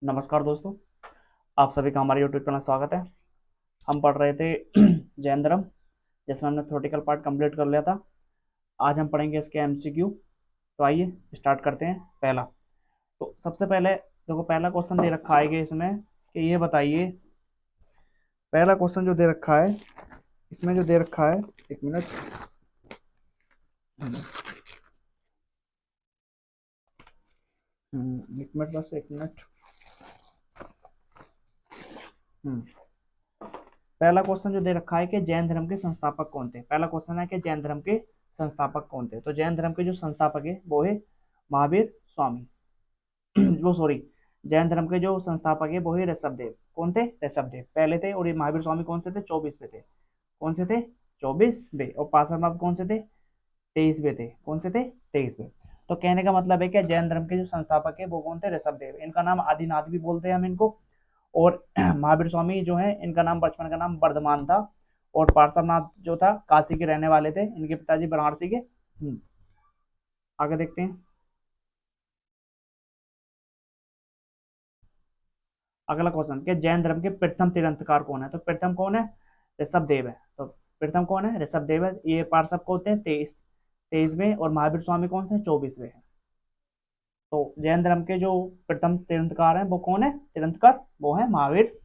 नमस्कार दोस्तों, आप सभी का हमारे यूट्यूब चैनल स्वागत है। हम पढ़ रहे थे जैन धर्म, जिसमें हमने थ्योरेटिकल पार्ट कंप्लीट कर लिया था। आज हम पढ़ेंगे इसके एमसीक्यू। तो आइए स्टार्ट करते हैं। पहला, तो सबसे पहले देखो, पहला क्वेश्चन दे रखा है कि इसमें कि ये बताइए। पहला क्वेश्चन जो दे रखा है, इसमें जो दे रखा है, एक मिनट, एक मिनट, बस एक मिनट। हम्म, पहला क्वेश्चन जो दे रखा है कि जैन धर्म के संस्थापक कौन थे। पहला क्वेश्चन है कि जैन धर्म के संस्थापक कौन थे। तो जैन धर्म के जो संस्थापक है वो है महावीर स्वामी। वो सॉरी, जैन धर्म के जो संस्थापक है वो है ऋषभदेव। कौन थे? ऋषभदेव पहले थे। और ये महावीर स्वामी कौन से थे? 24वें थे। कौन से थे? 24वें। और पार्श्वनाथ कौन से थे? 23वें थे। कौन से थे? 23वें। तो कहने का मतलब है कि जैन धर्म के जो संस्थापक है वो कौन थे? ऋषभदेव। इनका नाम आदिनाथ भी बोलते हैं हम इनको। और महावीर स्वामी जो है, इनका नाम, बचपन का नाम वर्धमान था। और पार्श्वनाथ जो था, काशी के रहने वाले थे। इनके पिताजी बनारसी के। आगे देखते हैं। अगला क्वेश्चन, कि जैन धर्म के प्रथम तीर्थंकर कौन है। तो प्रथम कौन है? ऋषभदेव है। तो प्रथम कौन है? ऋषभदेव है। ये पार्षद कौन होते हैं? 23वें। और महावीर स्वामी कौन से? 24वें हैं। तो जैन धर्म के जो प्रथम तीर्थंकर हैं वो कौन है? तीर्थंकर वो है महावीर,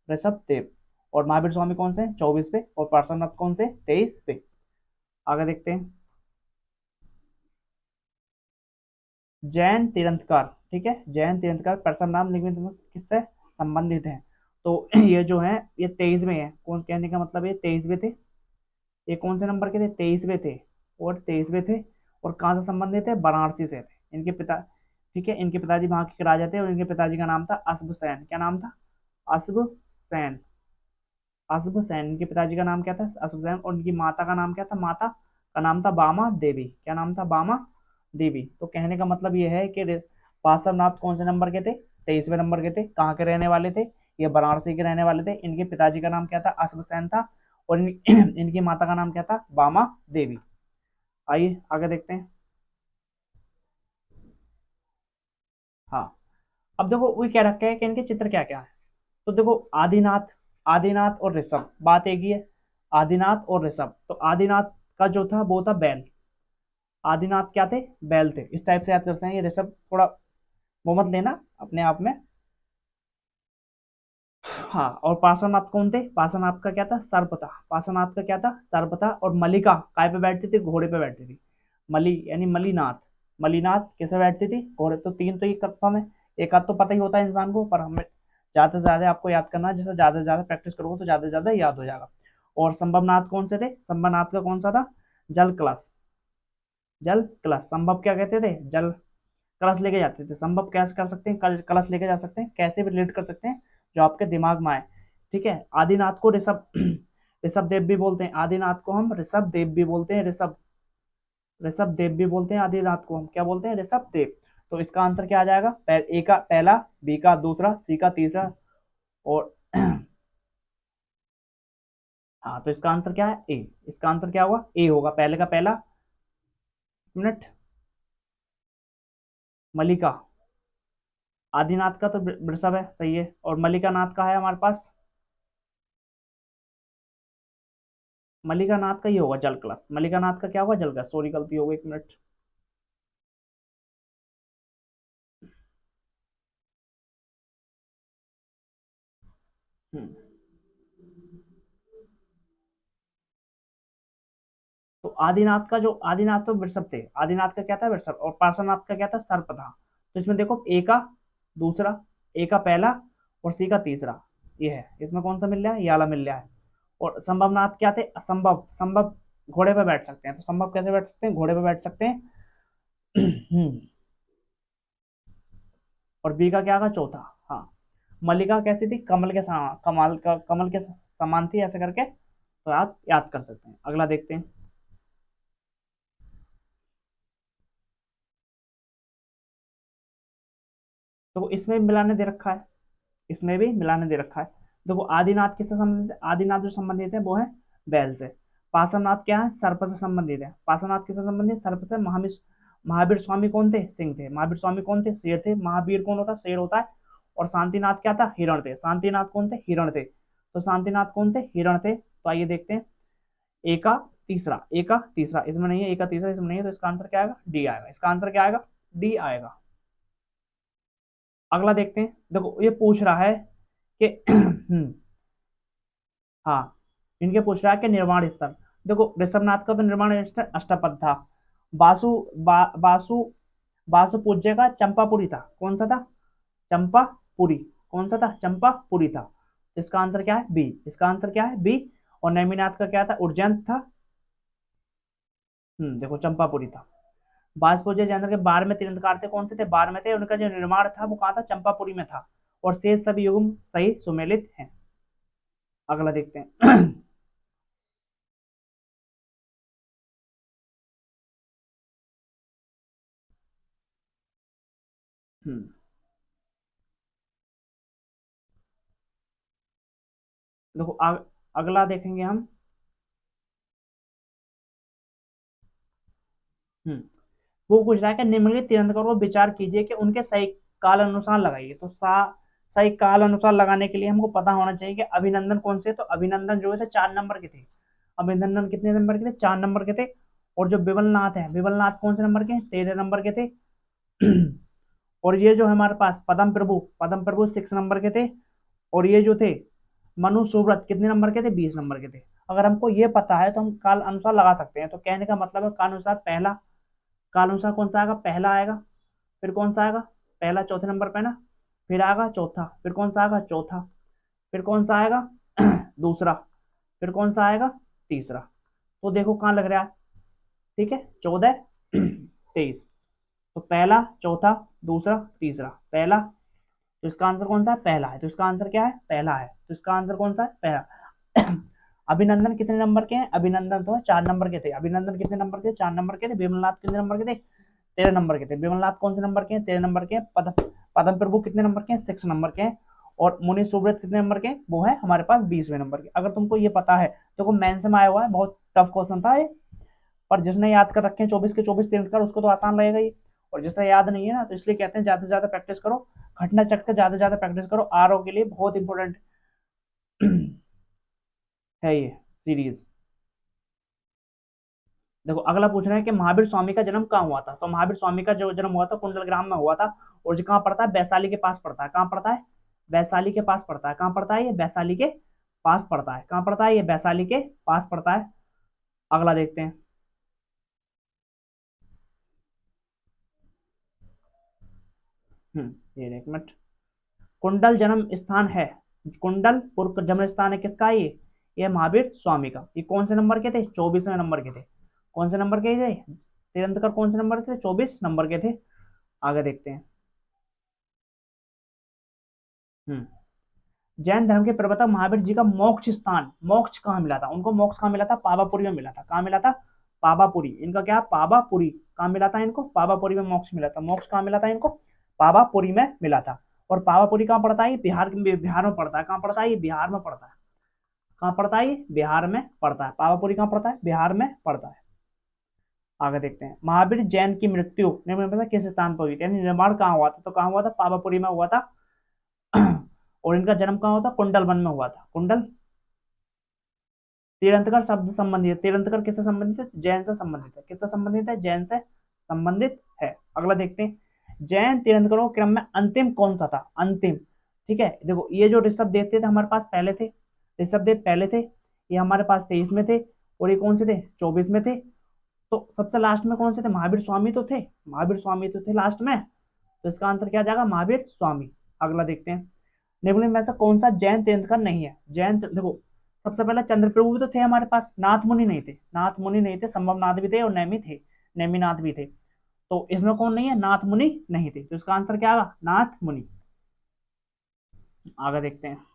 ऋषभदेव। और महावीर स्वामी कौन से? 24वें। और पार्श्वनाथ कौन से? 23वें। आगे देखते हैं। जैन तीर्थंकर, ठीक है, जैन तीर्थंकर प्रथम नाम निम्न में किससे संबंधित है। तो ये जो है, ये 23वें है। कौन, कहने का मतलब ये 23वें थे। ये कौन से नंबर के थे? 23वें थे। और 23वें थे। और कहाँ से संबंधित है? वाराणसी से थे इनके पिता। ठीक है, इनके पिताजी वहां के राजा थे। और इनके पिताजी का नाम था अश्व सेन। क्या नाम था? अश्व सेन। अश्व सेन, इनके पिताजी का नाम क्या था? अश्व सेन। और इनकी माता का नाम क्या था? माता का नाम था बामा देवी। क्या नाम था? बामा देवी। तो कहने का मतलब ये है कि पार्श्वनाथ कौन से नंबर के थे? 23वें नंबर के थे। कहाँ के रहने वाले थे? ये वाराणसी के रहने वाले थे। इनके पिताजी का नाम क्या था? अश्वसेन था। और इनकी माता का नाम क्या था? बामा देवी। आइए आगे देखते हैं। हाँ, अब देखो वो क्या रखा है कि इनके चित्र क्या क्या है। तो देखो, आदिनाथ, आदिनाथ और ऋषभ, बात एक ही है। आदिनाथ और ऋषभ। तो आदिनाथ का जो था वो था बैल। आदिनाथ क्या थे? बैल थे। इस टाइप से याद करते हैं। ये ऋषभ थोड़ा वो मत लेना अपने आप में। हाँ, और पार्श्वनाथ कौन थे? पार्श्वनाथ का क्या था? सर्प था। पार्श्वनाथ का क्या था? सर्प था। और मलिका काय पे बैठती थी? घोड़े पे बैठती थी। मली यानी मलीनाथ। मलीनाथ किस पे बैठती थी? घोड़े। तो तीन तो ये कंफर्म है। एक आध तो पता ही होता है इंसान को, पर हमें ज्यादा से ज्यादा आपको याद करना है। जैसे ज्यादा से ज्यादा प्रैक्टिस करोगे तो ज्यादा से ज्यादा याद हो जाएगा। और संभवनाथ कौन से थे? संभवनाथ का कौन सा था? जल कलश। जल कलश। संभव क्या कहते थे? जल कलश लेके जाते थे। संभव कैसे कर सकते हैं? कलश लेके जा सकते हैं। कैसे भी रिलेट कर सकते हैं जो आपके दिमाग में आए। ठीक है, आदिनाथ को ऋषभ ऋषभ देव भी बोलते हैं। आदिनाथ को हम ऋषभ देव भी बोलते हैं। ऋषभ ऋषभ देव भी बोलते हैं। आदिनाथ को हम क्या बोलते हैं? ऋषभ देव। तो इसका आंसर क्या आ जाएगा? ए का पहला, बी का दूसरा, सी का तीसरा। और हाँ, तो इसका आंसर क्या है? ए। इसका आंसर क्या होगा? ए होगा। पहले का पहला, मिनट, मलिका। आदिनाथ का तो वृषभ है, सही है। और मलिका नाथ का है हमारे पास। मलिकानाथ का ही होगा जल क्लास। मलिकानाथ का क्या होगा? जल क्लास। सॉरी, गलती हो गई, एक मिनट। हम्म, तो आदिनाथ का जो, आदिनाथ तो वृषभ थे। आदिनाथ का क्या था? वृषभ। और पार्श्वनाथ का क्या था? सर्प था। तो इसमें देखो, ए का दूसरा, ए का पहला, और सी का तीसरा। ये है। इसमें कौन सा मिल रहा है? ये वाला मिल रहा है। और संभवनाथ क्या थे? असंभव। संभव घोड़े पे बैठ सकते हैं। तो संभव कैसे बैठ सकते हैं? घोड़े पे बैठ सकते हैं। और बी का क्या का चौथा। हाँ, मल्लिका कैसी थी? कमल के समान, कमाल का कमल के समान थी, ऐसे करके। तो आप याद कर सकते हैं। अगला देखते हैं। तो इसमें भी मिलाने दे रखा है। इसमें भी मिलाने दे रखा है। देखो, आदिनाथ किससे संबंधित है? आदिनाथ जो संबंधित है वो है बैल से। पार्श्वनाथ क्या है? सर्प से संबंधित है। पार्श्वनाथ किससे संबंधित है? सर्प से। महावीर, महावीर स्वामी कौन थे? सिंह थे। महावीर स्वामी कौन थे? शेर थे। महावीर कौन होता है? शेर होता है। और शांतिनाथ क्या था, हिरण थे। शांतिनाथ कौन थे, हिरण थे। तो शांतिनाथ कौन थे, हिरण थे। तो आइए देखते हैं, एका तीसरा, एका तीसरा इसमें नहीं है, एका तीसरा इसमें नहीं है, तो इसका आंसर क्या आएगा, डी आएगा। इसका आंसर क्या आएगा, डी आएगा। अगला देखते हैं, देखो ये पूछ रहा है कि हाँ, इनके पूछ रहा है कि निर्माण स्थल। देखो ऋषभनाथ का तो निर्माण स्थल अष्टपद था। बासु बासु बासु पूज्य का चंपापुरी था। कौन सा था, चंपापुरी। कौन सा था, चंपापुरी था। तो इसका आंसर क्या है, बी। इसका आंसर क्या है, बी। और नेमिनाथ का क्या था, उज्जैन था। देखो चंपापुरी था। बाजपूज्य जैन के बार में तीर्थंकर थे, कौन से थे, बार में थे। उनका जो निर्माण था वो कहाँ था, चंपापुरी में था। और शेष सभी युग सही सुमेलित हैं। अगला देखते हैं। हम्म देखो अगला देखेंगे हम। हम्म वो पूछ रहा है कि निम्नलिखित तीर्थंकरों को विचार कीजिए कि उनके सही काल अनुसार लगाइए। तो सही काल अनुसार लगाने के लिए हमको पता होना चाहिए कि अभिनंदन कौन से। तो अभिनंदन जो थे 4 नंबर के थे। अभिनंदन कितने नंबर के थे, 4 नंबर के थे। और जो विमलनाथ है, विमलनाथ कौन से नंबर के, 13 नंबर के थे। और ये जो हमारे पास पदम प्रभु 6 नंबर के थे। और ये जो थे मनु सुव्रत कितने नंबर के थे, 20 नंबर के थे। अगर हमको ये पता है तो हम काल अनुसार लगा सकते हैं। तो कहने का मतलब है काल अनुसार पहला, काल अनुसार कौन सा आएगा, पहला आएगा। फिर कौन सा आएगा, पहला चौथे नंबर पे ना। फिर आएगा चौथा, फिर कौन सा आएगा, चौथा। फिर कौन सा आएगा, दूसरा। फिर कौन सा आएगा, तीसरा। तो देखो कहाँ लग रहा है, ठीक है, 14 23। तो पहला, चौथा, दूसरा, तीसरा, पहला। तो इसका आंसर कौन सा है, पहला है। तो इसका आंसर क्या है, पहला है। तो इसका आंसर कौन सा है, पहला। अभिनंदन कितने नंबर के हैं, अभिनंदन तो 4 नंबर के थे। अभिनंदन कितने नंबर के, 4 नंबर के थे। विमलनाथ कितने नंबर के थे, 13 नंबर के थे। विमलनाथ कौन से नंबर के हैं, 13 नंबर के हैं। पदम प्रभु कितने नंबर के हैं, 6 नंबर के हैं। और मुनि सुब्रत कितने नंबर के हैं, वो है हमारे पास 20वें नंबर के। अगर तुमको ये पता है, देखो मेंस में आया हुआ है, बहुत टफ क्वेश्चन था ये। पर जिसने याद कर रखे हैं 24 के 24 तीर्थंकर, उसको तो आसान लगेगा ये। और जिसे याद नहीं है ना, तो इसलिए कहते हैं ज्यादा से ज्यादा प्रैक्टिस करो। घटना चक्र ज्यादा से ज्यादा प्रैक्टिस करो, आरओ के लिए बहुत इंपॉर्टेंट है ये सीरीज। देखो अगला पूछ रहे हैं कि महावीर स्वामी का जन्म कहाँ हुआ था। तो महावीर स्वामी का जो जन्म हुआ था कुंडल ग्राम में हुआ था। और जो कहाँ पड़ता है, वैशाली के पास पड़ता है। कहाँ पड़ता है, वैशाली के पास पड़ता है। कहाँ पड़ता है ये, वैशाली के पास पड़ता है। कहाँ पड़ता है ये, वैशाली के पास पड़ता है। अगला देखते हैं। ये एक मिनट। कुंडल जन्म स्थान है, कुंडलपुर जन्म स्थान है किसका है ये महावीर स्वामी का। ये कौन से नंबर के थे, 24वें नंबर के थे। कौन से नंबर के थे, तीर्थंकर कौन से नंबर के थे, 24 नंबर के थे। आगे देखते हैं। हम्म जैन धर्म के प्रवर्तक महावीर जी का मोक्ष स्थान, मोक्ष कहाँ मिला था उनको, मोक्ष कहाँ मिला था, पावापुरी में मिला था। कहाँ मिला था, पावापुरी। इनका क्या, पावापुरी। कहाँ मिला था इनको, पावापुरी में मोक्ष मिला था। मोक्ष कहाँ मिला था इनको, पावापुरी में मिला था। और पावापुरी कहाँ पड़ता है, बिहार बिहार में पड़ता है। कहाँ पड़ता है ये, बिहार में पड़ता है। कहाँ पड़ता है ये, बिहार में पड़ता है। पावापुरी कहाँ पड़ता है, बिहार में पड़ता है। आगे देखते हैं। महावीर जैन की मृत्यु किस स्थान पर हुई थी, यानी निर्माण कहाँ हुआ था। तो कहाँ हुआ था, पावापुरी में हुआ था। और इनका जन्म कहाँ हुआ था, कुंडल वन में हुआ था। कुंडल। तीर्थंकर शब्द संबंधित है, तीर्थंकर किससे संबंधित है, जैन से संबंधित है। किससे संबंधित है, जैन से संबंधित है। अगला देखते हैं। जैन तीर्थंकरों के क्रम में अंतिम कौन सा था, अंतिम। ठीक है, देखो ये जो ऋषभ देव थे हमारे पास पहले थे। ऋषभ देव पहले थे, ये हमारे पास 23 में थे। और ये कौन से थे, 24 में थे। तो सबसे लास्ट में कौन से थे, महावीर स्वामी तो थे। महावीर स्वामी तो थे लास्ट में। तो इसका आंसर क्या जाएगा, महावीर स्वामी। अगला देखते हैं। निम्नलिखित में से कौन सा जैन तीर्थंकर नहीं है, देखो सबसे पहले चंद्रप्रभु भी तो थे हमारे पास, नाथ मुनि नहीं थे। नाथ मुनि नहीं थे, संभव नाथ भी थे और नेमी थे, नेमिनाथ भी थे। तो इसमें कौन नहीं है, नाथ मुनि नहीं थे। तो इसका आंसर क्या आएगा, नाथ मुनि। आगे देखते हैं।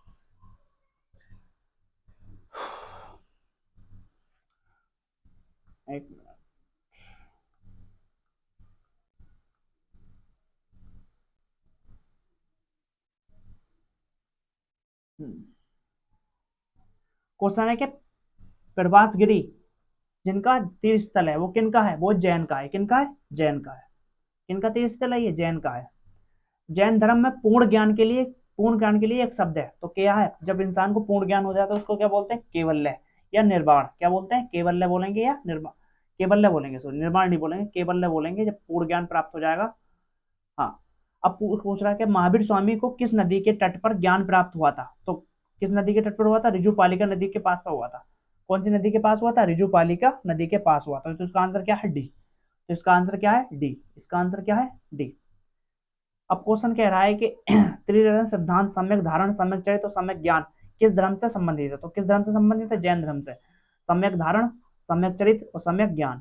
एक क्वेश्चन है कि प्रभास गिरी जिनका तीर्थ स्थल है वो किनका है, वो जैन का है। किनका है, जैन का है। किनका तीर्थ स्थल है, ये जैन का है। जैन धर्म में पूर्ण ज्ञान के लिए एक शब्द है, तो क्या है, जब इंसान को पूर्ण ज्ञान हो जाता है उसको क्या बोलते हैं, केवल्य या निर्वाण, क्या बोलते हैं, केवल्य बोलेंगे या निर्वाण, केवल्य बोलेंगे, सॉरी निर्माण नहीं बोलेंगे, केवल्य बोलेंगे जब पूर्ण ज्ञान प्राप्त हो जाएगा। हाँ। अब पूछ रहा है कि महावीर स्वामी को किस नदी के तट पर ज्ञान प्राप्त हुआ था, तो किस नदी के तट पर हुआ था, रिजुपालिका नदी के पास पर हुआ था। कौन सी नदी के पास हुआ था, रिजुपालिका नदी के पास हुआ था, तो इसका आंसर क्या है, डी। तो इसका आंसर क्या है, डी। इसका आंसर क्या है, डी। अब क्वेश्चन कह रहा है कि त्रिरत्न सिद्धांत, सम्यक धारण, सम्यक चरित्र और सम्यक ज्ञान किस धर्म से संबंधित है, तो किस धर्म से संबंधित है, जैन धर्म से। सम्यक धारण, सम्यक चरित्र और सम्यक ज्ञान।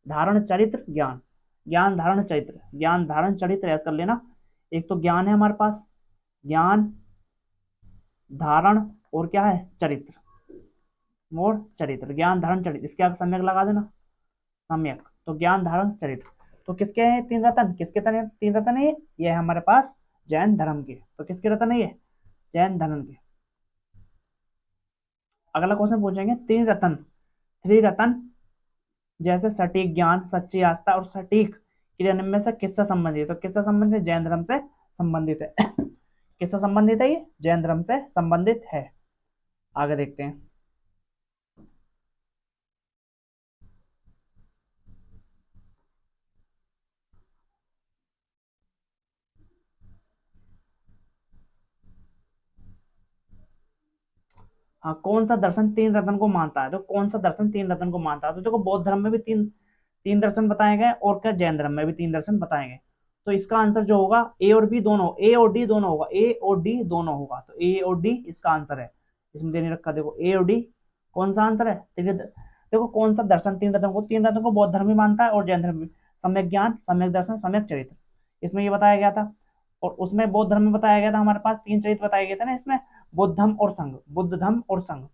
धारण चरित्र ज्ञान, ज्ञान धारण चरित्र, ज्ञान धारण चरित्र याद कर लेना। एक तो ज्ञान है हमारे पास, ज्ञान धारण और क्या है, चरित्र, और चरित्र, ज्ञान धारण चरित्र, इसके आगे सम्यक लगा देना, सम्यक, तो ज्ञान धारण चरित्र। तो किसके हैं तीन रतन, किसके तीन रतन है ये है हमारे पास जैन धर्म के, तो किसके रतन है ये, जैन धर्म के। अगला क्वेश्चन पूछेंगे, तीन रतन, थ्री रतन जैसे सटीक ज्ञान, सच्ची आस्था और सटीक क्रियान्वयन में से किससे संबंधित है, तो किससे संबंधित है, जैन धर्म से संबंधित है। किससे संबंधित है, ये जैन धर्म से संबंधित है। आगे देखते हैं। हाँ, कौन सा दर्शन तीन रत्न को मानता है, तो कौन सा दर्शन तीन रत्न को मानता है, तो देखो बौद्ध धर्म में भी तीन तीन दर्शन बताए गए और क्या जैन धर्म में भी तीन दर्शन बताए गए। तो इसका आंसर जो होगा ए और बी दोनों, ए और डी दोनों होगा, ए और डी दोनों होगा, तो ए और डी इसका आंसर है। इसमें दे नहीं रखा, देखो ए और डी कौन सा आंसर है, देखो कौन सा दर्शन तीन रत्न को बौद्ध धर्म भी मानता है और जैन धर्म भी, सम्यक ज्ञान, सम्यक दर्शन, सम्यक चरित्र, इसमें ये बताया गया था। और उसमें बौद्ध धर्म में बताया गया था, हमारे पास तीन चरित्र बताए गए थे ना इसमें, बुद्धम और संघ, बुद्ध धम्म और संघ,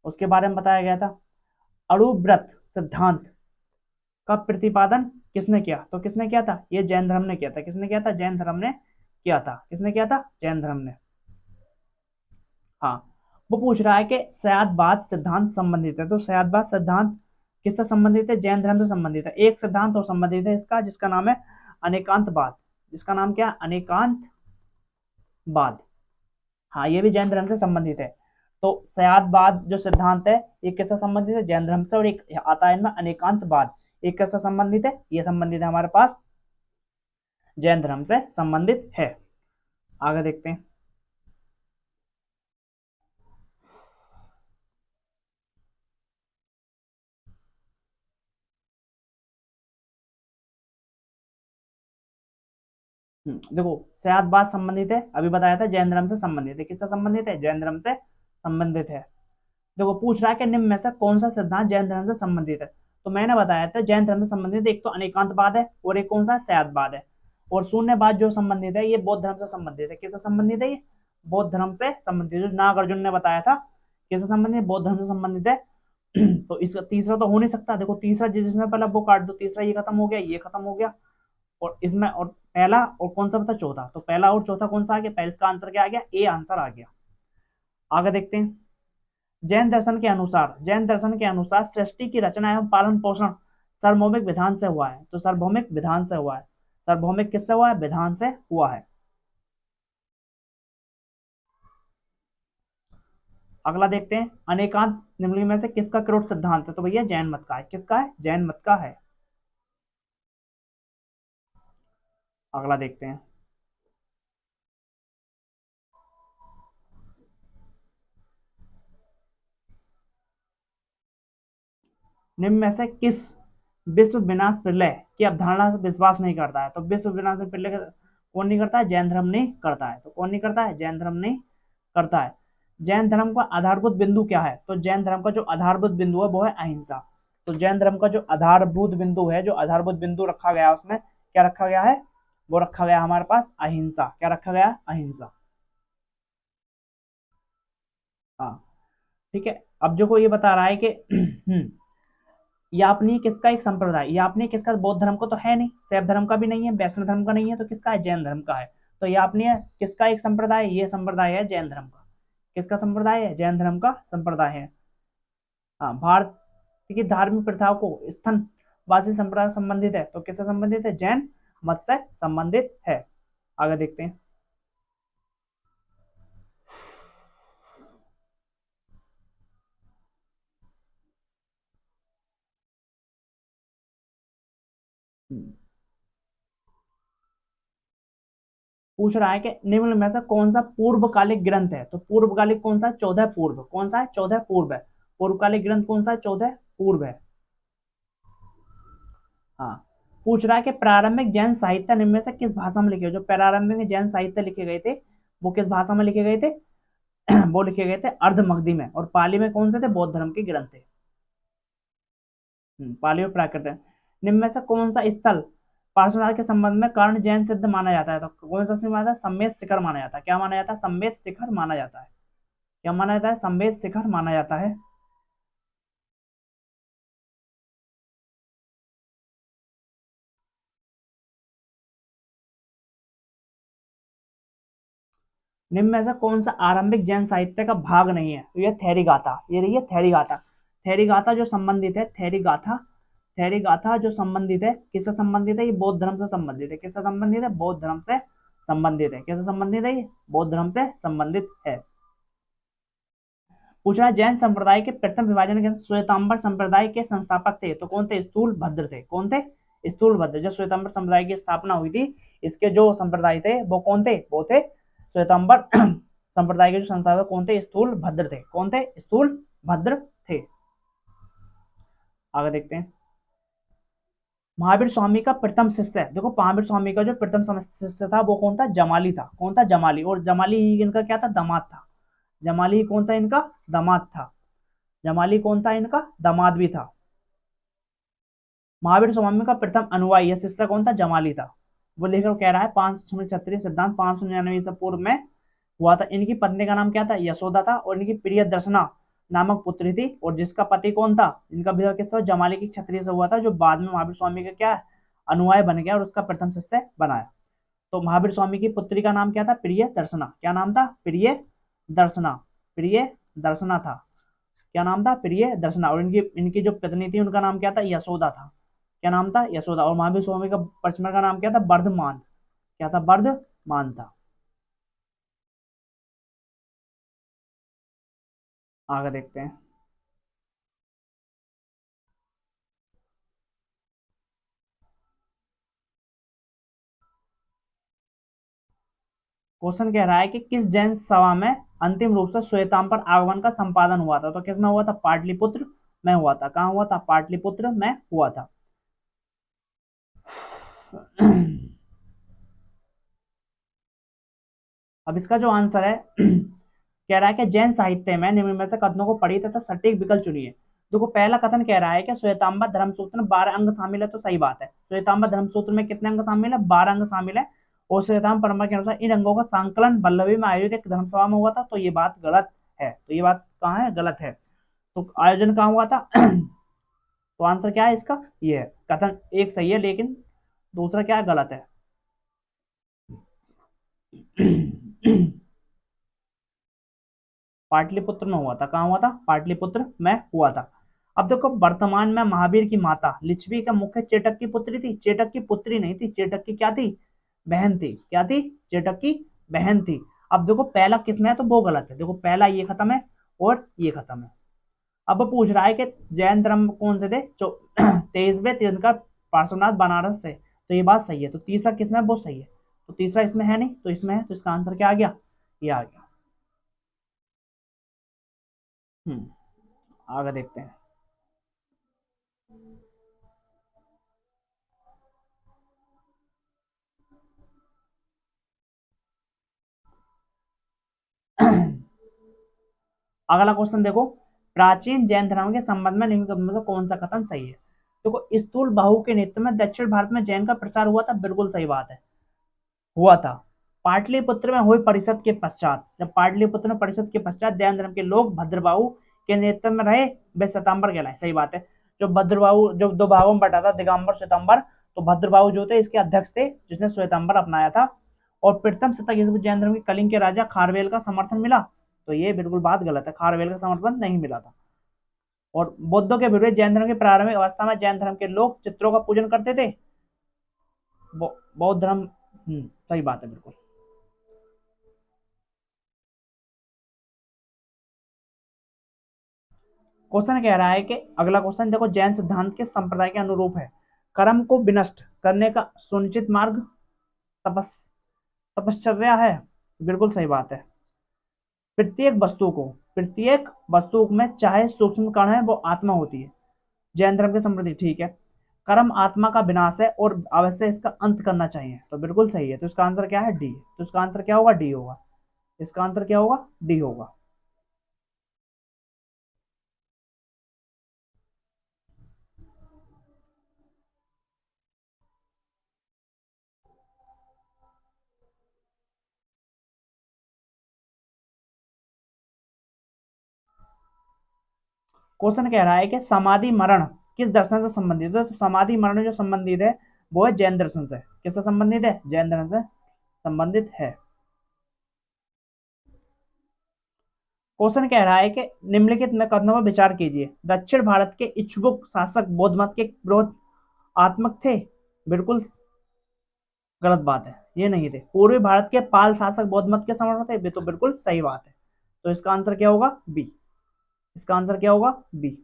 उसके बारे में बताया गया था। अणुव्रत सिद्धांत का प्रतिपादन किसने किया, तो किसने किया था, ये जैन धर्म ने किया था, किसने किया था, जैन धर्म ने किया था, किसने किया था, जैन धर्म ने। हाँ। वो पूछ रहा है कि सयादवाद सिद्धांत संबंधित है, तो सयादवाद सिद्धांत किससे संबंधित है, जैन धर्म से संबंधित है। एक सिद्धांत और संबंधित है इसका, जिसका नाम है अनेकांतवाद, जिसका नाम क्या है, अनेकांतवाद। हाँ, ये भी जैन धर्म से संबंधित है। तो सयादवाद जो सिद्धांत है ये किससे संबंधित है, जैन धर्म से, और एक आता है इनमें अनेकांतवाद, एक किससे संबंधित है, ये संबंधित है हमारे पास जैन धर्म से संबंधित है। आगे देखते हैं। देखो सयादवाद संबंधित है, अभी बताया था जैन धर्म से संबंधित है, किससे संबंधित है, जैन धर्म से संबंधित है। देखो पूछ रहा है कि निम्न में से कौन सा सिद्धांत जैन धर्म से संबंधित है, तो मैंने बताया था जैन धर्म से संबंधित एक तो अनेकांतवाद है और एक कौन सा सयादवाद है। और शून्यवाद जो संबंधित है ये बौद्ध धर्म से संबंधित है, किससे संबंधित है, ये बौद्ध धर्म से संबंधित, जो नागार्जुन ने बताया था, किससे संबंधित, बौद्ध धर्म से संबंधित है। तो इसका तीसरा तो हो नहीं सकता, देखो तीसरा जिसमें पहला वो काट दो, तीसरा ये खत्म हो गया, ये खत्म हो गया, और इसमें और पहला और कौन सा बता, चौथा, तो पहला और चौथा कौन सा आ गया, पहले इसका आंसर क्या आ गया, ए आंसर आ गया। आगे देखते हैं। जैन दर्शन के अनुसार सृष्टि की रचना एवं पालन पोषण सार्वभौमिक विधान से हुआ है, तो सार्वभौमिक विधान से हुआ है, सार्वभौमिक किससे हुआ है, विधान से हुआ है। अगला देखते हैं, अनेकांत निम्नलिखित में से किसका क्रोध सिद्धांत है, तो भैया जैन मत का है, किसका है, जैन मत का है। अगला देखते हैं। निम्न में से किस विश्व विनाश प्रलय की अवधारणा से विश्वास नहीं करता है, तो विश्व विनाश प्रलय कौन नहीं करता है, जैन धर्म नहीं करता है, तो कौन नहीं करता है, जैन धर्म नहीं करता है। जैन धर्म का आधारभूत बिंदु क्या है, तो जैन धर्म का जो आधारभूत बिंदु है वो है अहिंसा। तो जैन धर्म का जो आधारभूत बिंदु है, जो आधारभूत बिंदु रखा गया है उसमें क्या रखा गया है, वो रखा गया हमारे पास अहिंसा, क्या रखा गया, अहिंसा। हाँ। ठीक है। अब जो को ये बता रहा है कि यापनीय किसका एक संप्रदाय, यापनीय किसका, बौद्ध धर्म को तो है नहीं, शैव धर्म का भी नहीं है, वैष्णव धर्म का नहीं है, तो किसका है, जैन धर्म का है। तो यापनीय किसका एक संप्रदाय, ये संप्रदाय है जैन धर्म का, किसका संप्रदाय है, जैन धर्म का संप्रदाय है। हाँ, भारत की धार्मिक प्रथाओं को स्थनवासी संप्रदाय से संबंधित है, तो किससे संबंधित है, जैन मत से संबंधित है। आगे देखते हैं। पूछ रहा है कि निम्न में से कौन सा पूर्वकालिक ग्रंथ है, तो पूर्वकालिक कौन सा है, 14 पूर्व, कौन सा है, 14 पूर्व है। पूर्वकालिक ग्रंथ कौन सा है, 14 पूर्व है। हाँ। पूछ रहा है कि प्रारंभिक जैन साहित्य निम्न में से किस भाषा में लिखे गए, जो प्रारंभिक जैन साहित्य लिखे गए थे वो किस भाषा में लिखे गए थे वो लिखे गए थे अर्ध मगधी में, और पाली में कौन से थे, बौद्ध धर्म के ग्रंथ थे। पाली में प्राकृत है। निम्न में से कौन सा स्थल पार्श्वनाथ के संबंध में कर्ण जैन सिद्ध माना जाता है, तो कौन सा माना जाता है, सम्मेद शिखर माना जाता है। क्या माना जाता है, सम्मेद शिखर माना जाता है। क्या माना जाता है, सम्मेद शिखर माना जाता है। निम्न में से कौन सा आरंभिक जैन साहित्य का भाग नहीं है, तो यह थेरी गाथा, ये रही है थेरी गाथा। थेरी गाथा जो संबंधित है, थेरी गाथा, थेरी गाथा जो संबंधित है, किससे संबंधित है, ये बौद्ध धर्म से संबंधित है। किससे संबंधित है, बौद्ध धर्म से संबंधित है। किससे संबंधित है, ये बौद्ध धर्म से संबंधित है। पूछ रहा है जैन संप्रदाय के प्रथम विभाजन के श्वेतांबर संप्रदाय के संस्थापक थे, तो कौन थे, स्थूल भद्र थे। कौन थे, स्थूल भद्र। जब श्वेतांबर संप्रदाय की स्थापना हुई थी, इसके जो संप्रदाय थे वो कौन थे, वो थे श्वेतांबर संप्रदाय के जो संस्थापक कौन थे, स्थूल भद्र थे। कौन थे, स्थूल भद्र थे। आगे देखते हैं। महावीर स्वामी का प्रथम शिष्य, देखो महावीर स्वामी का जो प्रथम शिष्य था वो कौन था, जमाली था। कौन था, जमाली। और जमाली ही इनका क्या था, दामाद था। जमाली कौन था, इनका दामाद था। जमाली कौन था, इनका दामाद भी था। महावीर स्वामी का प्रथम अनुयायी या शिष्य कौन था, जमाली था। वो लेकर कह रहा है 500 क्षत्रिय सिद्धांत 599 ईसा पूर्व में हुआ था। इनकी पत्नी का नाम क्या था, यशोदा था, और इनकी प्रिय दर्शना नामक पुत्री थी, और जिसका पति कौन था, इनका विवाह किससे हुआ? जमाली की क्षत्रिय से हुआ था, जो बाद में महावीर स्वामी का क्या अनुयायी बन गया और उसका प्रथम शिष्य बनाया। तो महावीर स्वामी की पुत्री का नाम क्या था, प्रिय दर्शना। क्या नाम था, प्रिय दर्शना। प्रिय दर्शना था। क्या नाम था, प्रिय दर्शना। और इनकी इनकी जो पत्नी थी उनका नाम क्या था, यशोदा था। क्या नाम था, यशोदा। और महावीर स्वामी का पचमढ़ का नाम क्या था, वर्धमान। क्या था, वर्धमान था। आगे देखते हैं। क्वेश्चन कह रहा है कि किस जैन सभा में अंतिम रूप से श्वेतांबर आगमन का संपादन हुआ था, तो किसमें हुआ था, पाटलिपुत्र में हुआ था। कहाँ हुआ था, पाटलिपुत्र में हुआ था। अब इसका जो आंसर है कह रहा है कि जैन साहित्य में निम्न में से कथनों को पढ़िए तथा सटीक विकल्प चुनिए। देखो पहला कथन कह रहा है कि श्वेतांबर धर्मसूत्र में 12 अंग शामिल है, तो सही बात है। श्वेतांबर धर्मसूत्र में कितने अंग शामिल है, 12 अंग शामिल है। और श्वेतांबर परंपरा के अनुसार इन अंगों का संकलन वल्लभी में आयोजित एक धर्मसभा में हुआ था, तो ये बात गलत है। तो ये बात कहाँ है, गलत है। तो आयोजन कहाँ हुआ था तो आंसर क्या है इसका, ये है। कथन एक सही है, लेकिन दूसरा क्या है, गलत है। पाटलिपुत्र में हुआ था। कहाँ हुआ था, पाटलिपुत्र में हुआ था। अब देखो वर्तमान में महावीर की माता लिच्छवी का मुख्य चेटक की पुत्री थी। चेटक की पुत्री नहीं थी, चेटक की क्या थी, बहन थी। क्या थी, चेटक की बहन थी। अब देखो पहला किसमें है, तो वो गलत है। देखो पहला ये खत्म है और ये खत्म है। अब वो पूछ रहा है कि जैन धर्म कौन से थे, जो 23वें तीर्थंकर पार्श्वनाथ बनारस से, तो ये बात सही है। तो तीसरा किसमें है, वो सही है। तो तीसरा इसमें है नहीं, तो इसमें है, तो इसका आंसर क्या आ गया, ये आ गया। आगे देखते हैं। अगला क्वेश्चन देखो, प्राचीन जैन धर्म के संबंध में निम्न कथनों में से कौन सा कथन सही है। देखो स्थूल बाहु के नेतृत्व में दक्षिण भारत में जैन का प्रसार हुआ था, बिल्कुल सही बात है, हुआ था। पाटलिपुत्र में हुई परिषद के पश्चात, जब पाटलिपुत्र में परिषद के पश्चात जैन धर्म के लोग भद्रबाहु के नेतृत्व में रहे, वे श्वेतांबर कहलाए। सही बात है। जो भद्रबाहु जो दो भागों में बटा था, दिगंबर श्वेतांबर, तो भद्रबाहु जो थे इसके अध्यक्ष थे, जिसने श्वेतांबर अपनाया था। और प्रथम शतक ईसा पूर्व जैन धर्म के कलिंग के राजा खारवेल का समर्थन मिला, तो ये बिल्कुल बात गलत है, खारवेल का समर्थन नहीं मिला था। और बौद्धों के विरुद्ध जैन धर्म की प्रारंभिक अवस्था में जैन धर्म के लोग चित्रों का पूजन करते थे। बौद्ध धर्म, सही बात है बिल्कुल। क्वेश्चन कह रहा है कि अगला क्वेश्चन देखो, जैन सिद्धांत के संप्रदाय के अनुरूप है, कर्म को विनष्ट करने का सुनिश्चित मार्ग तपस तपश्चर्या है। बिल्कुल सही बात है। प्रत्येक वस्तु में चाहे सूक्ष्म कण है वो आत्मा होती है, जैन धर्म की संप्रति, ठीक है। कर्म आत्मा का विनाश है और अवश्य इसका अंत करना चाहिए, तो बिल्कुल सही है। तो इसका आंसर क्या है? डी। तो इसका आंसर क्या होगा? डी होगा। इसका आंसर क्या होगा? डी होगा। क्वेश्चन कह रहा है कि समाधि मरण किस दर्शन से संबंधित है? तो समाधि मरण जो संबंधित है वो है जैन दर्शन से। किससे संबंधित है? जैन दर्शन से संबंधित है। क्वेश्चन कह रहा है कि निम्नलिखित में कथनों पर विचार कीजिए। दक्षिण भारत के इक्ष्वाकु शासक बौद्ध मत के बृहद आत्मक थे। बिल्कुल गलत बात है, ये नहीं थे। पूर्वी भारत के पाल शासक बौद्ध मत के समर्थक थे, ये तो बिल्कुल सही बात है। तो इसका आंसर क्या होगा? बी। इसका आंसर क्या होगा? बी।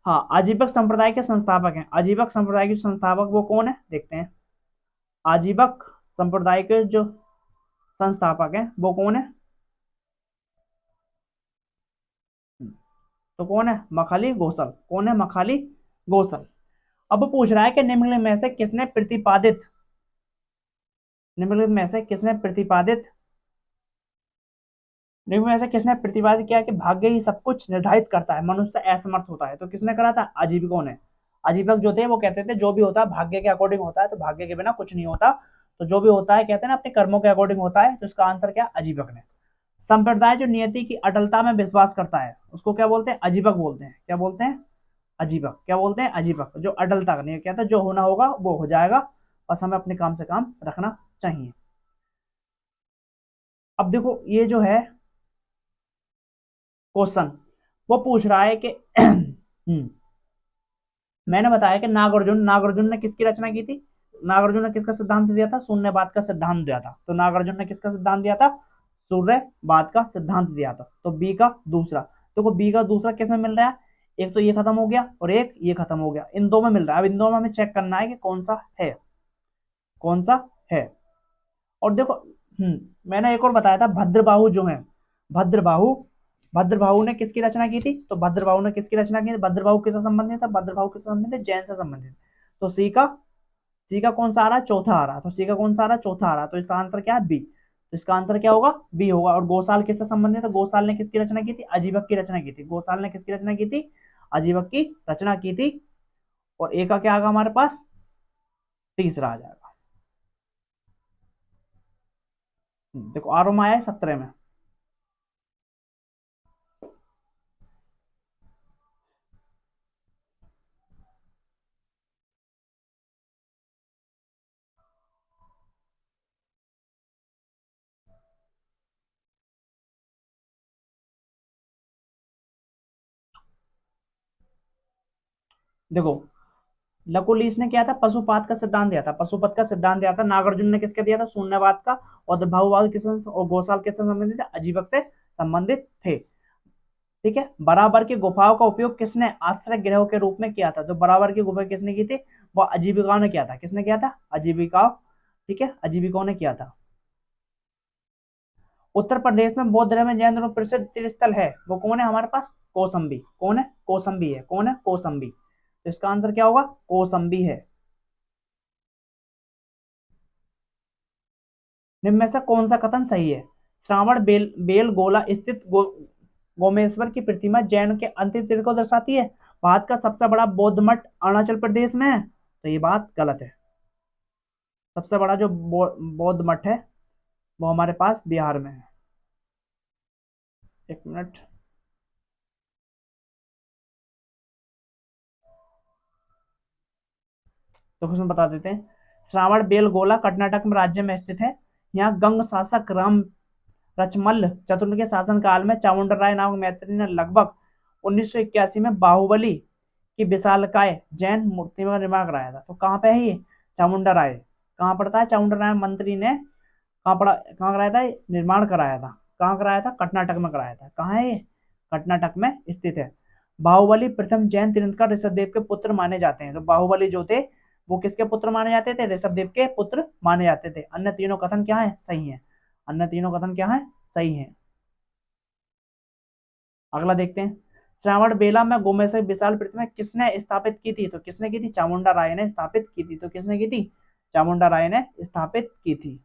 हाँ, अजीबक संप्रदाय के संस्थापक हैं। अजीबक संप्रदाय के संस्थापक वो कौन है? देखते हैं। अजीबक संप्रदाय के जो संस्थापक हैं वो कौन है? तो कौन है? मखाली गोसल। कौन है? मखाली गोसल। अब वो पूछ रहा है कि निम्नलिखित में से किसने प्रतिपादित किया कि भाग्य ही सब कुछ निर्धारित करता है, मनुष्य असमर्थ होता है? तो किसने करा था? अजीबकों ने। अजीबक जो थे वो कहते थे जो भी होता है भाग्य के अकॉर्डिंग होता है, तो भाग्य के बिना कुछ नहीं होता। तो जो भी होता है कहते हैं ना अपने कर्मों के अकॉर्डिंग होता है। तो इसका आंसर क्या? अजीबक ने। संप्रदाय जो नियति की अटलता में विश्वास करता है उसको क्या बोलते हैं? अजीबक बोलते हैं। क्या बोलते हैं? अजीबक। क्या बोलते हैं? अजीबक। जो अटलता नहीं कहता, जो होना होगा वो हो जाएगा, बस हमें अपने काम से काम रखना चाहिए। अब देखो ये जो है क्वेश्चन, वो पूछ रहा है कि मैंने बताया कि नागार्जुन ने किसकी रचना की थी? नागार्जुन ने किसका सिद्धांत दिया था? शून्यवाद का सिद्धांत दिया था। तो नागार्जुन ने किसका सिद्धांत दिया था? सूर्यवाद का सिद्धांत दिया था। तो बी का दूसरा। तो बी का दूसरा किस में मिल रहा है? एक तो ये खत्म हो गया और एक ये खत्म हो गया, इन दो में मिल रहा है। अब इन दो में हमें चेक करना है कि कौन सा है, कौन सा है। और देखो मैंने एक और बताया था, भद्रबाहु जो है, भद्रबाहु भद्रबाहु ने किसकी रचना की थी? तो भद्रबाहु ने किसकी रचना की थी? भद्रबाहु किससे संबंधित था? भद्रबाहु किससे संबंधित है? जैन से संबंधित। तो सी का कौन सा आ रहा है? चौथा आ रहा है। तो सी का कौन सा आ रहा है? चौथा आ रहा है। तो इसका आंसर क्या है? बी। तो इसका आंसर क्या होगा? बी होगा। और गोसाल किससे संबंधित है? गोसाल ने किसकी रचना की थी? अजीबक की रचना की थी। गोसाल ने किसकी रचना की थी? अजीबक की रचना की थी। और ए का क्या आएगा हमारे पास? तीसरा आ जाएगा। देखो आरो में आया है 17 में। देखो लकुलिस ने क्या था? पशुपात का सिद्धांत दिया था। पशुपत का सिद्धांत दिया था। नागार्जुन ने किसका दिया था? शून्यवाद का। और भाववाद किससे और गोसाल किससे संबंधित थे? अजीबक से संबंधित थे। ठीक है। बराबर की गुफाओं का उपयोग किसने आश्रय गृह के रूप में किया था? तो बराबर की गुफा किसने की थी? वो अजीविकाओं ने किया था। किसने किया था? अजीविकाओं। ठीक है, अजीविकाओं ने किया था। उत्तर प्रदेश में बौद्ध धर्म में जैन धर्म प्रसिद्ध तीर्थस्थल है, वो कौन है हमारे पास? कौसंबी। कौन है? कौसंबी है। कौन है? कौसंबी। तो इसका आंसर क्या होगा? कौसंबी है। निम्न में से कौन सा कथन सही है? श्रावण बेल गोला स्थित गोमेश्वर की प्रतिमा जैन के अंतिम तीर्थ को दर्शाती है। भारत का सबसे बड़ा बौद्ध मठ अरुणाचल प्रदेश में है, तो ये बात गलत है। सबसे बड़ा जो बौद्ध मठ है वो हमारे पास बिहार में है। एक मिनट। तो उसमें बता देते हैं। श्रावण बेलगोला कर्नाटक में राज्य में स्थित है। यहाँ गंग शासक राम रचमल्ल चतुर्थ के शासन काल में चामुंडा राय नामक मैत्री ने लगभग 1981 में बाहुबली की विशालकाय जैन मूर्ति का निर्माण कराया था। तो कहाँ पे है ये? चामुंडा राय। कहाँ पड़ता है? चामुंडा राय मंत्री ने कहाँ कराया था? निर्माण कराया था। कहाँ कराया था? कर्नाटक में कराया था। कहाँ है ये? कर्नाटक में स्थित है। बाहुबली प्रथम जैन तीर्थंकर ऋषभदेव के पुत्र माने जाते हैं। तो बाहुबली जो थे वो किसके पुत्र माने जाते थे? ऋषभदेव के पुत्र माने जाते थे। अन्य तीनों कथन क्या है? सही है। अन्य तीनों कथन क्या है? सही है। अगला देखते हैं, श्रावण बेला में गोमे से विशाल प्रतिमा किसने स्थापित की थी? तो किसने की थी? चामुंडा राय ने स्थापित की थी। तो किसने की थी? चामुंडा राय ने स्थापित की थी।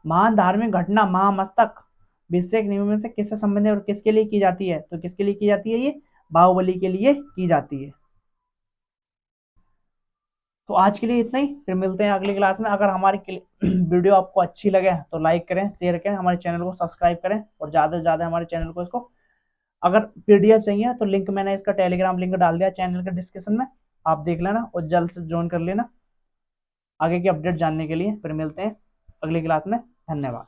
महान धार्मिक घटना महामस्तक अभिषेक नियम से किससे संबंधित और किसके लिए की जाती है? तो किसके लिए की जाती है? ये बाहुबली के लिए की जाती है। तो आज के लिए इतना ही, फिर मिलते हैं अगली क्लास में। अगर हमारी वीडियो आपको अच्छी लगे तो लाइक करें, शेयर करें, हमारे चैनल को सब्सक्राइब करें और ज़्यादा से ज़्यादा हमारे चैनल को इसको, अगर पीडीएफ चाहिए तो लिंक मैंने इसका टेलीग्राम लिंक डाल दिया चैनल के डिस्क्रिप्शन में, आप देख लेना और जल्द से ज्वाइन कर लेना आगे की अपडेट जानने के लिए। फिर मिलते हैं अगली क्लास में। धन्यवाद।